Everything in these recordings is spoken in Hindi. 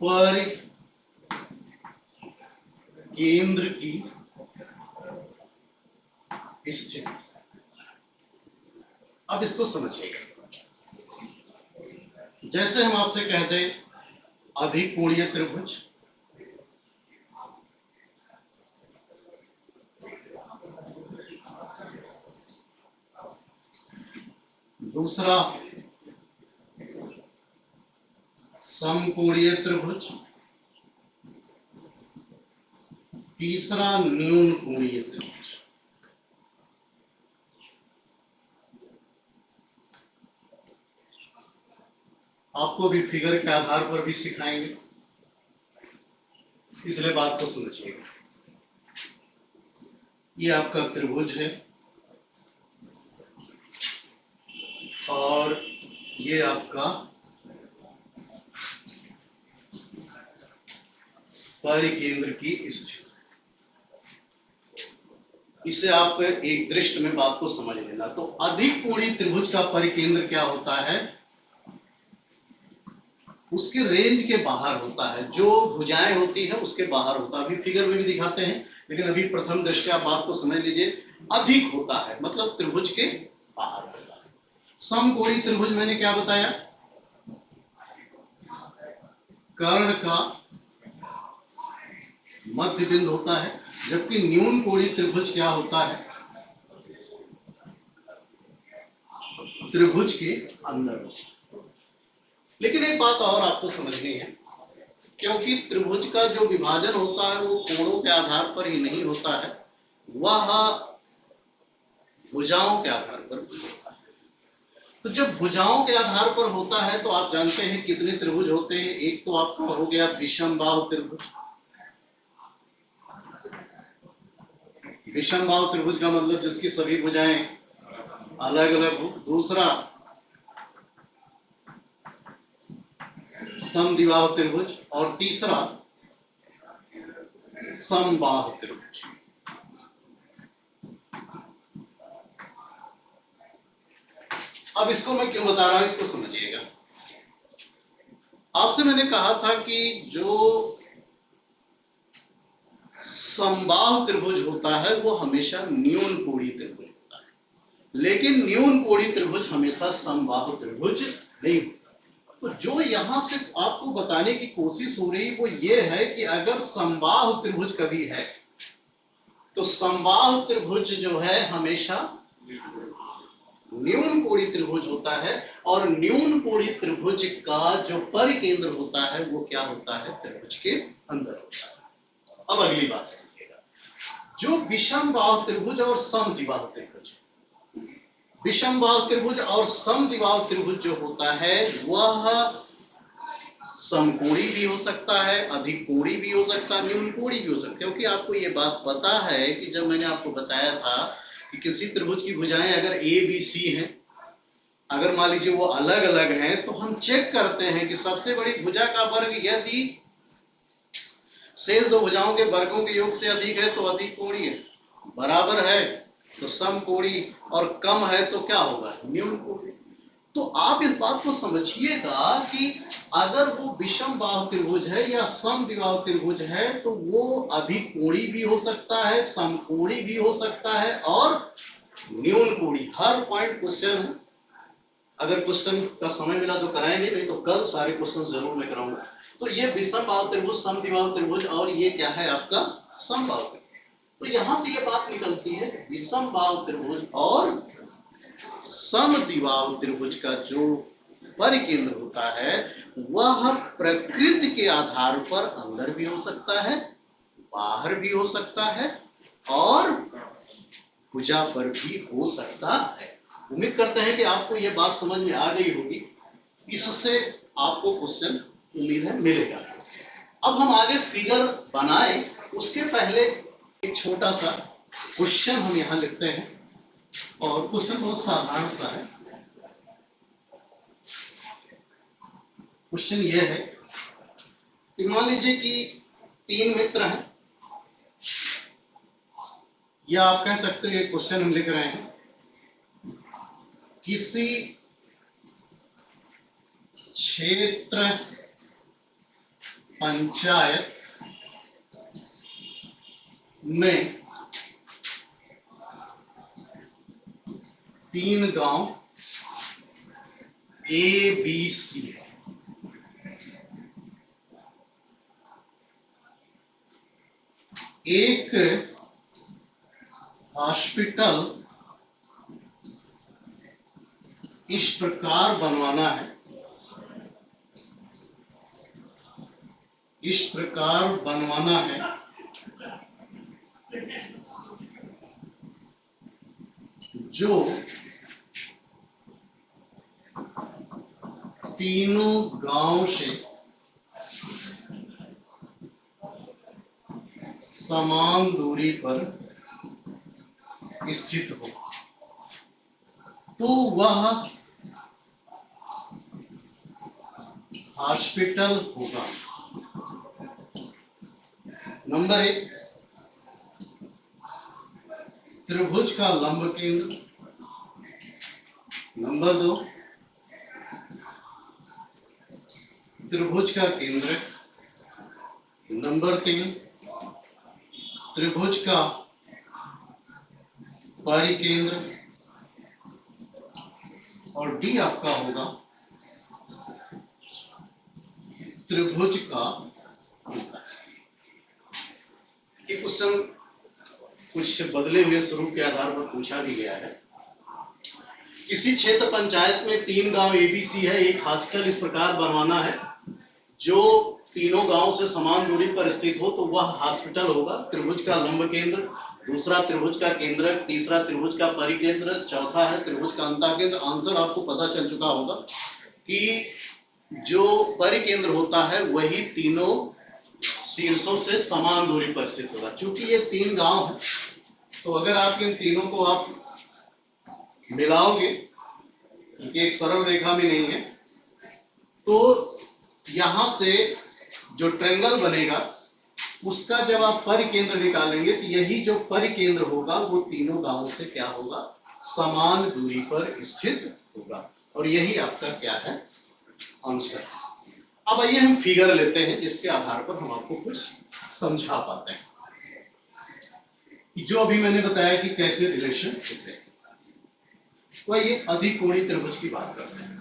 पर केंद्र की स्थिति। अब इसको समझिएगा। जैसे हम आपसे कहते हैं अधिक कोणीय त्रिभुज, दूसरा समकोणीय त्रिभुज, तीसरा न्यून कोणीय त्रिभुज। आपको भी फिगर के आधार पर भी सिखाएंगे, इसलिए बात को समझिएगा। ये आपका त्रिभुज है और ये आपका परिकेंद्र की स्थिति। इसे आप एक दृष्टि में बात को समझ लेना। तो अधिक कोणीय त्रिभुज का परिकेंद्र क्या होता है? उसके रेंज के बाहर होता है, जो भुजाएं होती है उसके बाहर होता है। अभी फिगर में भी दिखाते हैं, लेकिन अभी प्रथम दृष्टया आप बात को समझ लीजिए। अधिक होता है मतलब त्रिभुज के बाहर होता है। समकोणीय त्रिभुज मैंने क्या बताया? कर्ण का मध्य बिंदु होता है, जबकि न्यून कोणीय त्रिभुज क्या होता है? त्रिभुज के अंदर होता है। लेकिन एक बात और आपको समझनी है, क्योंकि त्रिभुज का जो विभाजन होता है वो कोणों के आधार पर ही नहीं होता है, वह भुजाओं के आधार पर होता है। तो जब भुजाओं के आधार पर होता है तो आप जानते हैं कितने त्रिभुज होते हैं। एक तो आपका हो गया विषमबाहु त्रिभुज। विषमबाहु त्रिभुज का मतलब जिसकी सभी भुजाएं अलग अलग हो। दूसरा समद्विबाहु त्रिभुज और तीसरा समबाहु त्रिभुज। अब इसको मैं क्यों बता रहा हूं, इसको समझिएगा। आपसे मैंने कहा था कि जो समबाहु त्रिभुज होता है वो हमेशा न्यून कोणीय त्रिभुज होता है, लेकिन न्यून कोणीय त्रिभुज हमेशा समबाहु त्रिभुज नहीं होता। तो जो यहां से आपको बताने की कोशिश हो रही वो ये है कि अगर समबाहु त्रिभुज कभी है तो समबाहु त्रिभुज जो है हमेशा न्यून कोणीय त्रिभुज होता है, और न्यून कोणीय त्रिभुज का जो परिकेंद्र होता है वो क्या होता है? त्रिभुज के अंदर होता है। अब अगली बात समझिएगा। जो विषमबाहु त्रिभुज और समद्विबाहु त्रिभुज, विषमबाहु त्रिभुज और समद्विबाहु त्रिभुज जो होता है वह समकोणी भी हो सकता है, अधिक कोणी भी हो सकता है, न्यून कोणी भी हो सकता है। क्योंकि आपको ये बात पता है कि जब मैंने आपको बताया था कि किसी त्रिभुज की भुजाएं अगर ए बी सी हैं, अगर मान लीजिए वो अलग अलग हैं, तो हम चेक करते हैं कि सबसे बड़ी भुजा का वर्ग यदि शेष दो भुजाओं के वर्गों के योग से अधिक है तो अधिक कोणीय है, बराबर है तो समकोणी, और कम है तो क्या होगा? न्यून कोणी। तो आप इस बात को समझिएगा कि अगर वो विषमबाहु त्रिभुज है या समद्विबाहु त्रिभुज है तो वो अधिक कोणी भी हो सकता है, समकोणी भी हो सकता है और न्यून कोणी। हर पॉइंट क्वेश्चन है, अगर क्वेश्चन का समय मिला तो कराएंगे, नहीं तो कल सारे क्वेश्चन जरूर मैं कराऊंगा। तो ये विषमबाहु त्रिभुज, समद्विबाहु त्रिभुज और ये क्या है आपका समबाहु त्रिभुज। तो यहां से ये बात निकलती है विषमबाहु त्रिभुज और समद्विबाहु त्रिभुज का जो परिकेंद्र होता है वह प्रकृति के आधार पर अंदर भी हो सकता है, बाहर भी हो सकता है और भुजा पर भी हो सकता है। उम्मीद करते हैं कि आपको यह बात समझ में आ गई होगी। इससे आपको क्वेश्चन उम्मीद है मिलेगा। अब हम आगे फिगर बनाए उसके पहले एक छोटा सा क्वेश्चन हम यहां लिखते हैं, और क्वेश्चन बहुत साधारण सा है। क्वेश्चन ये है कि मान लीजिए कि तीन मित्र हैं, या आप कह सकते हैं क्वेश्चन हम लिख रहे हैं, किसी क्षेत्र पंचायत में 3 गांव ए बी सी है। एक हॉस्पिटल इस प्रकार बनवाना है, इस प्रकार बनवाना है जो तीनों गांव से समान दूरी पर स्थित हो, तो वह हॉस्पिटल होगा। नंबर 1, त्रिभुज का लंब केंद्र। नंबर 2, त्रिभुज का केंद्र। नंबर 3, त्रिभुज का परिकेंद्र। और डी आपका होगा त्रिभुज का अंतर। ये क्वेश्चन कुछ बदले हुए स्वरूप के आधार पर पूछा भी गया है। किसी क्षेत्र पंचायत में 3 गांव एबीसी है, एक हॉस्पिटल इस प्रकार बनवाना है जो तीनों गांव से समान दूरी पर स्थित हो, तो वह हॉस्पिटल होगा। त्रिभुज का लंब केंद्र, दूसरा त्रिभुज का केंद्र, तीसरा त्रिभुज का परिकेंद्र, चौथा है त्रिभुज का अंतःकेंद्र। आंसर आपको पता चल चुका होगा कि जो परिकेंद्र होता है वही तीनों शीर्षों से समान दूरी पर स्थित होगा। चूंकि ये 3 गांव है, तो अगर आप इन तीनों को आप मिलाओगे, क्योंकि एक सरल रेखा में नहीं है, तो यहां से जो ट्रायंगल बनेगा उसका जब आप परिकेंद्र निकालेंगे तो यही जो परिकेंद्र होगा वो तीनों गांवों से क्या होगा, समान दूरी पर स्थित होगा। और यही आपका क्या है, आंसर। अब आइए हम फिगर लेते हैं जिसके आधार पर हम आपको कुछ समझा पाते हैं कि जो अभी मैंने बताया कि कैसे रिलेशन होते हैं। तो आइए अधिकोणीय त्रिभुज की बात करते हैं।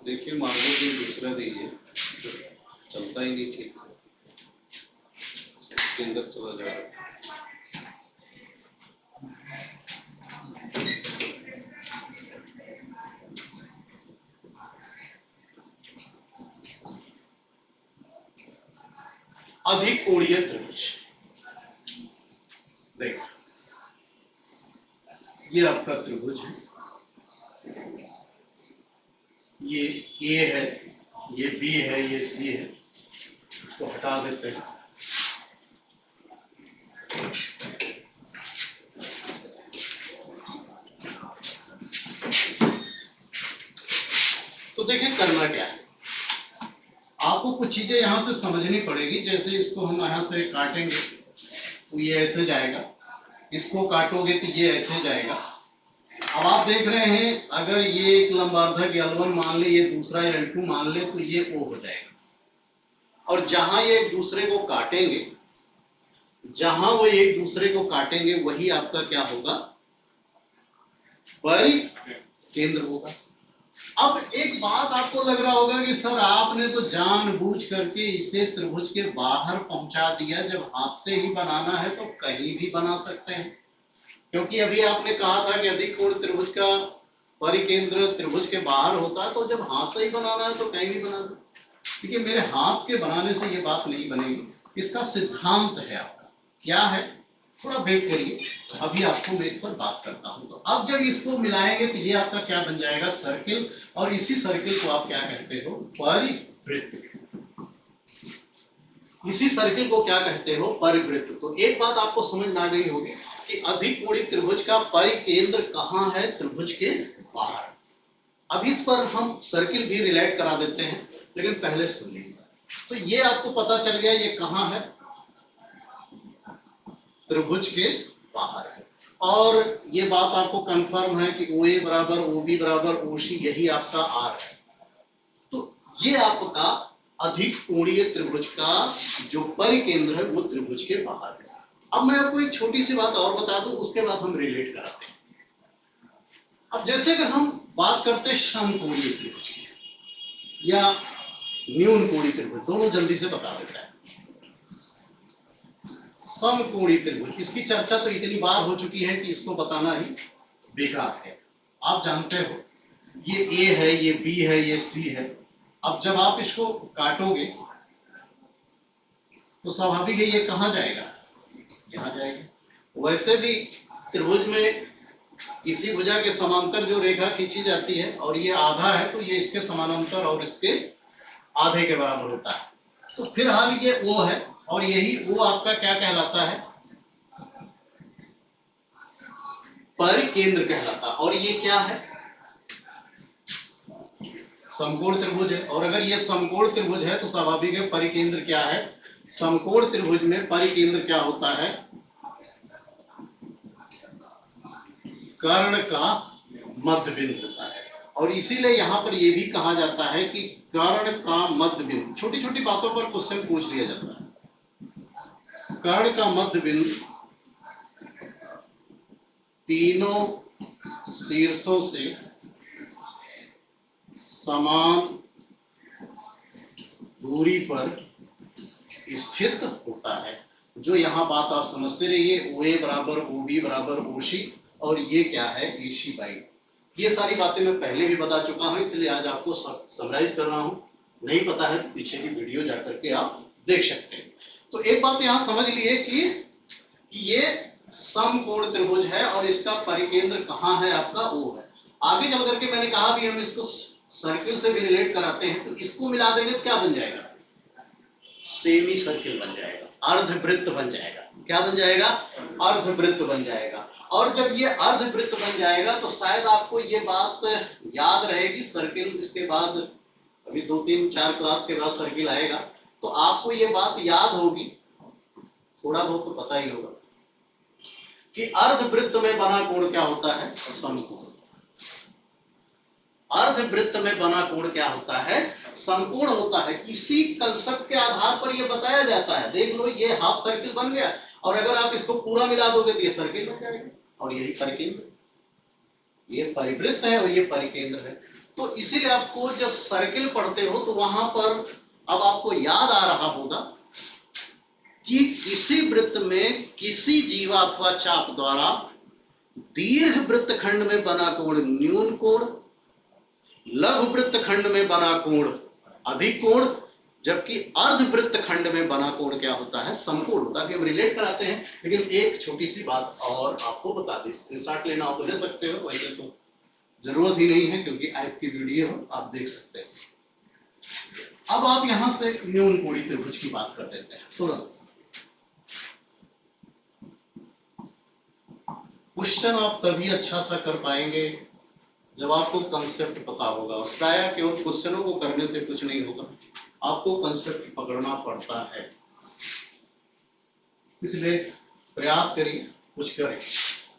देखिए मार्गो भी दूसरा दीजिए, चलता ही नहीं ठीक से, इसके अंदर चला जा रहा है। अधिकोणीय त्रिभुज, देखो ये आपका त्रिभुज है, ये ए है, ये बी है, ये सी है, इसको हटा देते हैं। तो देखिए करना क्या है, आपको कुछ चीजें यहां से समझनी पड़ेगी। जैसे इसको हम यहां से काटेंगे तो ये ऐसे जाएगा, इसको काटोगे तो ये ऐसे जाएगा। अब आप देख रहे हैं अगर ये एक लंबार्धक L1 मान ले, ये दूसरा L2 मान ले, तो ये O हो जाएगा। और जहां ये एक दूसरे को काटेंगे, जहां वो एक दूसरे को काटेंगे वही आपका क्या होगा, परिकेंद्र होगा। अब एक बात आपको लग रहा होगा कि सर आपने तो जानबूझ करके इसे त्रिभुज के बाहर पहुंचा दिया, जब हाथ से ही बनाना है तो कहीं भी बना सकते हैं। क्योंकि अभी आपने कहा था कि अधिकोण त्रिभुज का परिकेंद्र त्रिभुज के बाहर होता है, तो जब हाथ से ही बनाना है तो कहीं भी बना दो। देखिए मेरे हाथ के बनाने से ये बात नहीं बनेगी, इसका सिद्धांत है आपका क्या है, थोड़ा वेट करिए, अभी आपको मैं इस पर बात करता हूं। तो अब जब इसको मिलाएंगे तो ये आपका क्या बन जाएगा, सर्किल। और इसी सर्किल को आप क्या कहते हो, परिवृत्त। इसी सर्किल को क्या कहते हो, परिवृत्त। तो एक बात आपको समझ में आ गई होगी कि अधिकोणीय त्रिभुज का परिकेंद्र कहां है, त्रिभुज के बाहर। अब इस पर हम सर्किल भी रिलेट करा देते हैं, लेकिन पहले सुनिए। तो ये आपको पता चल गया ये कहां है, त्रिभुज के बाहर है। और ये बात आपको कंफर्म है कि OA बराबर OB बराबर OC, यही आपका R है। तो ये आपका अधिक कोणीय त्रिभुज का जो परिकेंद्र है वो त्रिभुज के बाहर है। अब मैं आपको एक छोटी सी बात और बता दूं, उसके बाद हम रिलेट कराते हैं। अब जैसे अगर हम बात करते हैं समकोणीय त्रिभुज की या न्यून कोणीय त्रिभुज, दोनों जल्दी से बता देता है। समकोणीय त्रिभुज, इसकी चर्चा तो इतनी बार हो चुकी है कि इसको बताना ही बेकार है। आप जानते हो ये A है, ये B है, ये C है। अब जब आप इसको काटोगे तो स्वाभाविक है ये कहां जाएगा, यहां जाएगा। वैसे भी त्रिभुज में किसी भुजा के समांतर जो रेखा खींची जाती है और ये आधा है तो ये इसके समानांतर और इसके आधे के बराबर होता है। तो फिलहाल ये O है और यही O आपका क्या कहलाता है, परिकेंद्र कहलाता है। और ये क्या है, समकोण त्रिभुज है। और अगर ये समकोण त्रिभुज है तो स्वाभाविक है परिकेंद्र क्या है, समकोण त्रिभुज में परिकेंद्र क्या होता है, कर्ण का मध्य बिंदु होता है। और इसीलिए यहां पर यह भी कहा जाता है कि कर्ण का मध्य बिंदु, छोटी छोटी बातों पर क्वेश्चन पूछ लिया जाता है। कर्ण का मध्य बिंदु तीनों शीर्षों से समान दूरी पर स्थित होता है। जो यहां बात आप समझते रहिए, OA बराबर OB बराबर OC, और ये क्या है, AC बाई। ये सारी बातें मैं पहले भी बता चुका हूं, इसलिए आज आपको समराइज कर रहा हूं। नहीं पता है तो पीछे की वीडियो जाकर के आप देख सकते हैं। तो एक बात यहां समझ लिए कि ये समकोण त्रिभुज है और इसका परिकेंद्र कहां है, आपका O है। आगे चल करके मैंने कहा भी हम इसको सर्किल से भी रिलेट कराते हैं, तो इसको मिला देंगे तो क्या बन जाएगा, सेमी सर्किल बन जाएगा, अर्धवृत्त बन जाएगा। क्या बन जाएगा, अर्धवृत्त बन जाएगा। और जब ये अर्धवृत्त बन जाएगा तो शायद आपको ये बात याद रहेगी, सर्किल इसके बाद अभी 2-3-4 क्लास के बाद सर्किल आएगा, तो आपको ये बात याद होगी, थोड़ा बहुत तो पता ही होगा कि अर्धवृत्त में बना कोण क्या होता है, समकोण। अर्धवृत्त में बना कोण क्या होता है, समकोण होता है। इसी कंसेप्ट के आधार पर यह बताया जाता है। देख लो, ये हाफ सर्किल बन गया और अगर आप इसको पूरा मिला दोगे तो ये सर्किल बन जाएगा। और यही परिकेंद्र, ये परिवृत्त है और ये परिकेंद्र है। तो इसीलिए आपको जब सर्किल पढ़ते हो तो वहां पर अब आपको याद आ रहा होगा कि किसी वृत्त में किसी जीवा अथवा चाप द्वारा दीर्घ वृत्त खंड में बना कोण न्यून कोण, लघु वृत्त खंड में बना कोण अधिक कोण, जबकि अर्धवृत्त खंड में बना कोण क्या होता है, समकोण होता है। हम रिलेट कराते हैं, लेकिन एक छोटी सी बात और आपको बता दें, स्क्रीनशॉट लेना हो तो ले सकते हो, वैसे तो जरूरत ही नहीं है क्योंकि आपकी वीडियो आप देख सकते हैं। अब आप यहां से न्यून कोणीय त्रिभुज की बात कर लेते हैं तुरंत। क्वेश्चन आप तभी अच्छा सा कर पाएंगे जब आपको कंसेप्ट पता होगा। प्रायः केवल क्वेश्चनों को करने से कुछ नहीं होगा, आपको कंसेप्ट पकड़ना पड़ता है। इसलिए प्रयास करिए, कुछ करें।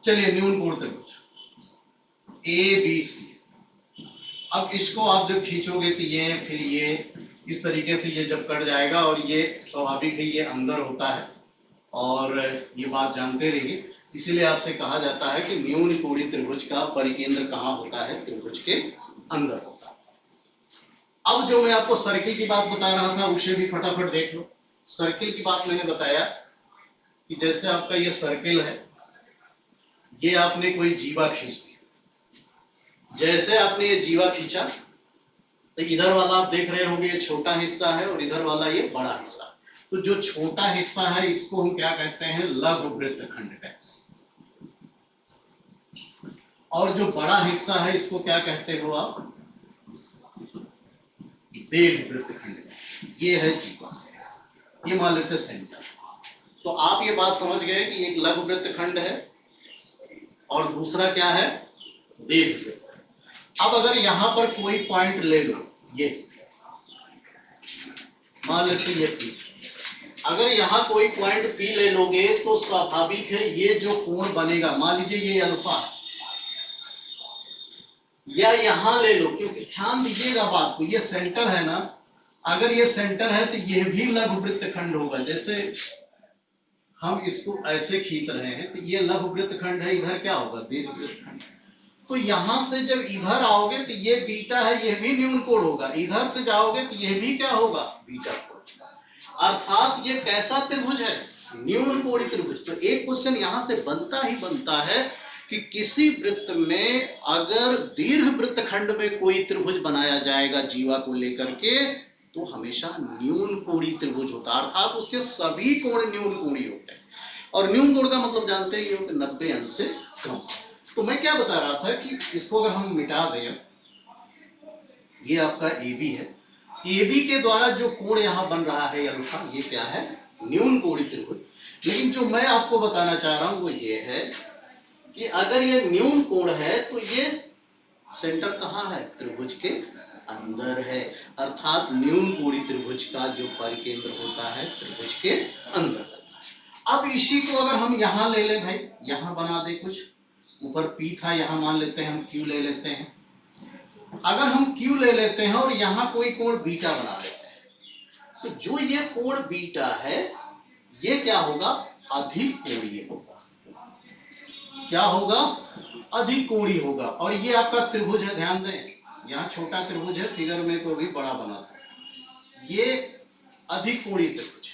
चलिए, न्यून कोण त्रिभुज ABC। अब इसको आप जब खींचोगे तो ये फिर ये इस तरीके से ये जब कट जाएगा और ये स्वाभाविक है ये अंदर होता है और ये बात जानते रहिए। इसीलिए आपसे कहा जाता है कि न्यून कोणीय त्रिभुज का परिकेंद्र कहां होता है, त्रिभुज के अंदर होता है। अब जो मैं आपको सर्किल की बात बता रहा था उसे भी फटाफट देख लो। सर्किल की बात मैंने बताया कि जैसे आपका ये सर्किल है, ये आपने कोई जीवा खींच दिया। जैसे आपने ये जीवा खींचा तो इधर वाला आप देख रहे होंगे ये छोटा हिस्सा है और इधर वाला ये बड़ा हिस्सा। तो जो छोटा हिस्सा है इसको हम क्या कहते हैं, लघु वृत्त खंड कहते हैं, और जो बड़ा हिस्सा है इसको क्या कहते हो आप, दीर्घ वृत्त खंड। ये है जीवा, ये मान लेते सेंटर। तो आप ये बात समझ गए कि एक लघु वृत्त खंड है और दूसरा क्या है, दीर्घ वृत्त। अब अगर यहां पर कोई पॉइंट ले लो, ये मान लेते ये P। अगर यहाँ कोई पॉइंट P ले लोगे तो स्वाभाविक है ये जो कोण बनेगा, मान लीजिए ये अल्फा है, या यहां ले लो, क्योंकि ध्यान दीजिएगा बात को, ये सेंटर है ना, अगर ये सेंटर है तो ये भी लघु वृत्तखंड होगा। जैसे हम इसको ऐसे खींच रहे हैं तो ये लघु वृत्तखंड है, इधर क्या होगा, दीर्घ वृत्तखंड। तो यहां से जब इधर आओगे तो ये बीटा है, ये भी न्यून कोण होगा, इधर से जाओगे तो ये भी क्या होगा, बीटा कोण। अर्थात ये कैसा त्रिभुज है, न्यून कोणीय त्रिभुज। तो एक क्वेश्चन यहां से बनता ही बनता है कि किसी वृत्त में अगर दीर्घ वृत्तखंड में कोई त्रिभुज बनाया जाएगा जीवा को लेकर के, तो हमेशा न्यून कोणीय त्रिभुज होता है, अर्थात उसके सभी कोण न्यून कोणीय होते हैं। और न्यून कोण का मतलब जानते ही हो कि 90 अंश से कम। तो मैं क्या बता रहा था कि इसको अगर हम मिटा दें, ये आपका AB है, AB के द्वारा जो कोण यहाँ बन रहा है अल्फा, ये क्या है, न्यून कोणीय त्रिभुज। लेकिन जो मैं आपको बताना चाह रहा हूं वो ये है कि अगर ये न्यून कोण है तो ये सेंटर कहाँ है, त्रिभुज के अंदर है, अर्थात न्यून कोणीय त्रिभुज का जो परिकेंद्र होता है त्रिभुज के अंदर होता है। अब इसी को अगर हम यहाँ ले लें भाई, यहाँ बना दे, कुछ ऊपर P था, यहाँ मान लेते हैं हम Q ले लेते हैं। अगर हम Q ले लेते हैं और यहाँ कोई कोण बीटा बना लेते हैं, तो जो ये कोण बीटा है ये क्या होगा, अधिक कोणीय होगा। क्या होगा, अधिक कोणीय होगा। और ये आपका त्रिभुज है, ध्यान दें, यहाँ छोटा त्रिभुज है, फिगर में तो अभी बड़ा बना था, ये अधिक कोणीय त्रिभुज।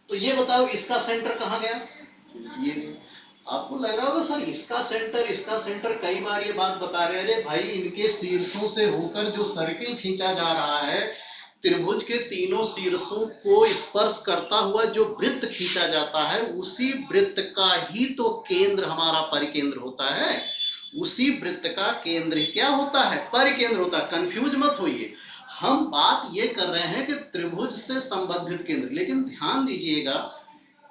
तो ये बताओ इसका सेंटर कहाँ गया, ये। आपको लग रहा होगा सर इसका सेंटर, कई बार ये बात बता रहे हैं, अरे भाई इनके शीर्षों से होकर जो सर्किल खींचा जा रहा है, त्रिभुज के तीनों शीर्षों को स्पर्श करता हुआ जो वृत्त खींचा जाता है, उसी वृत्त का ही तो केंद्र हमारा परिकेंद्र होता है, उसी वृत्त का केंद्र क्या होता है, परिकेंद्र होता है। कंफ्यूज मत होइए, हम बात ये कर रहे हैं कि त्रिभुज से संबंधित केंद्र, लेकिन ध्यान दीजिएगा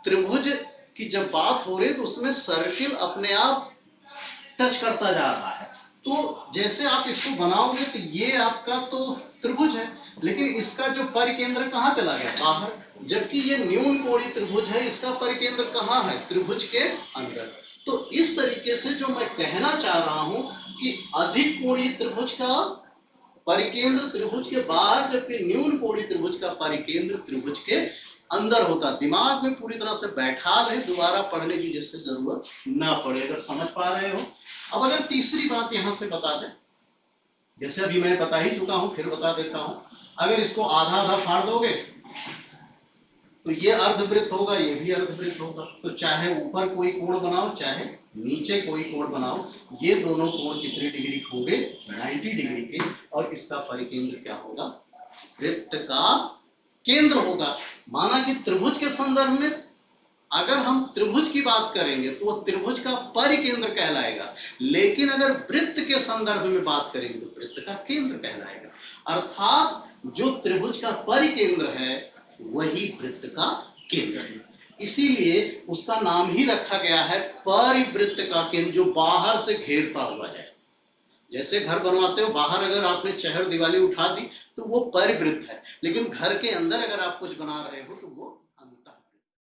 त्रिभुज की जब बात हो रही है तो उसमें सर्किल अपने आप टच करता जा रहा है। तो जैसे आप इसको बनाओगे तो ये आपका तो त्रिभुज है, लेकिन इसका जो परिकेंद्र कहाँ चला गया, बाहर, जबकि ये न्यून कोणीय त्रिभुज है, इसका परिकेंद्र कहाँ है, त्रिभुज के अंदर। तो इस तरीके से जो मैं कहना चाह रहा हूं कि अधिक कोणीय त्रिभुज का परिकेंद्र त्रिभुज के बाहर, जबकि न्यून कोणीय त्रिभुज का परिकेंद्र त्रिभुज के अंदर होता। दिमाग में पूरी तरह से बैठा ले, दोबारा पढ़ने की जिससे जरूरत ना पड़े, अगर समझ पा रहे हो। अब अगर तीसरी बात यहां से बता दें, जैसे अभी मैं बता ही चुका हूं, फिर बता देता हूं, अगर इसको आधा आधा फाड़ दोगे तो ये अर्धवृत्त होगा, ये भी अर्धवृत्त होगा। तो चाहे ऊपर कोई कोण बनाओ, चाहे नीचे कोई कोण बनाओ, ये दोनों कोण कितने डिग्री हो गए, 90 डिग्री के, और इसका परिकेंद्र क्या होगा, वृत्त का केंद्र होगा। माना कि त्रिभुज के संदर्भ में अगर हम त्रिभुज की बात करेंगे तो वो त्रिभुज का परिकेंद्र कहलाएगा, लेकिन अगर वृत्त के संदर्भ में बात करेंगे तो वृत्त का केंद्र कहलाएगा। अर्थात जो त्रिभुज का परिकेंद्र है वही वृत्त का केंद्र है, इसीलिए उसका नाम ही रखा गया है परिवृत्त का केंद्र, जो बाहर से घेरता हुआ जाए। जैसे घर बनवाते हो, बाहर अगर आपने चहर दीवाली उठा दी तो वो परिवृत्त है, लेकिन घर के अंदर अगर आप कुछ बना रहे हो तो